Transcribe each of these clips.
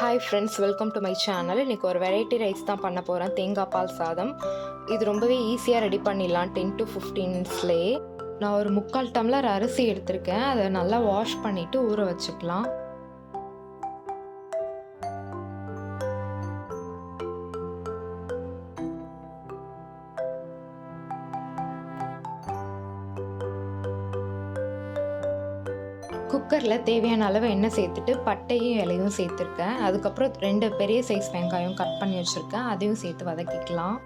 Hi friends, welcome to my channel. இன்றைக்கி ஒரு variety rice தான் பண்ண போகிறேன், தேங்காய் பால் சாதம். இது ரொம்பவே ஈஸியாக ரெடி பண்ணிடலாம் 10 to 15 மினிட்ஸ்லேயே. நான் ஒரு 3/4 டம்ளர் அரிசி எடுத்திருக்கேன். அதை நல்லா வாஷ் பண்ணிவிட்டு ஊற வச்சுக்கலாம். குக்கரில் தேவையான அளவு எண்ணெய் சேர்த்துட்டு பட்டையும் இலையும் சேர்த்துருக்கேன். அதுக்கப்புறம் 2 பெரிய சைஸ் வெங்காயம் கட் பண்ணி வச்சுருக்கேன், அதையும் சேர்த்து வதக்கிக்கலாம்.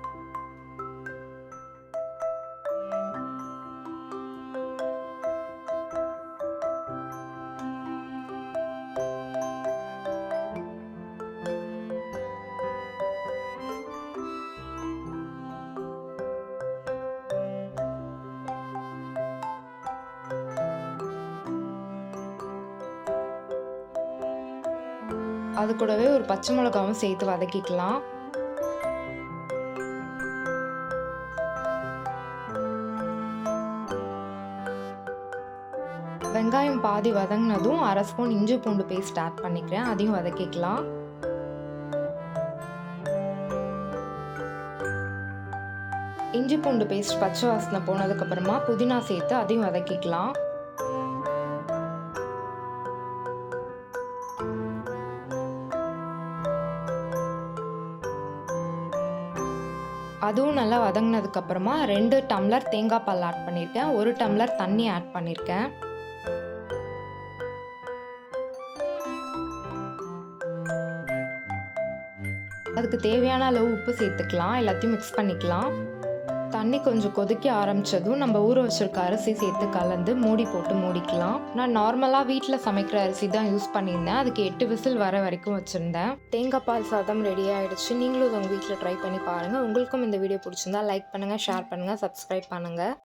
அது கூடவே ஒரு பச்சை மிளகாவும் சேர்த்து வதக்கிக்கலாம். வெங்காயம் பாதி வதங்கினதும் 1/2 ஸ்பூன் இஞ்சி பூண்டு பேஸ்ட் ஆட் பண்ணிக்கிறேன், அதையும் வதக்கிக்கலாம். இஞ்சி பூண்டு பேஸ்ட் பச்சை வாசனை போனதுக்கப்புறமா புதினா சேர்த்து அதையும் வதக்கிக்கலாம். அதுவும் நல்லா வதங்கினதுக்கப்புறமா 2 டம்ளர் தேங்காய் பால் ஆட் பண்ணியிருக்கேன், 1 டம்ளர் தண்ணி ஆட் பண்ணியிருக்கேன். அதுக்கு தேவையான அளவு உப்பு சேர்த்துக்கலாம், எல்லாத்தையும் மிக்ஸ் பண்ணிக்கலாம். தண்ணி கொஞ்சம் கொதிக்க ஆரம்பித்ததும் நம்ம ஊற வச்சுருக்க அரிசி சேர்த்து கலந்து மூடி போட்டு மூடிக்கலாம். நான் நார்மலாக வீட்டில் சமைக்கிற அரிசி தான் யூஸ் பண்ணியிருந்தேன். அதுக்கு 8 விசில் வர வரைக்கும் வச்சுருந்தேன். தேங்காய் பால் சாதம் ரெடி ஆகிடுச்சு. நீங்களும் உங்கள் வீட்டில் ட்ரை பண்ணி பாருங்கள். உங்களுக்கும் இந்த வீடியோ பிடிச்சிருந்தா லைக் பண்ணுங்கள், ஷேர் பண்ணுங்கள், சப்ஸ்கிரைப் பண்ணுங்கள்.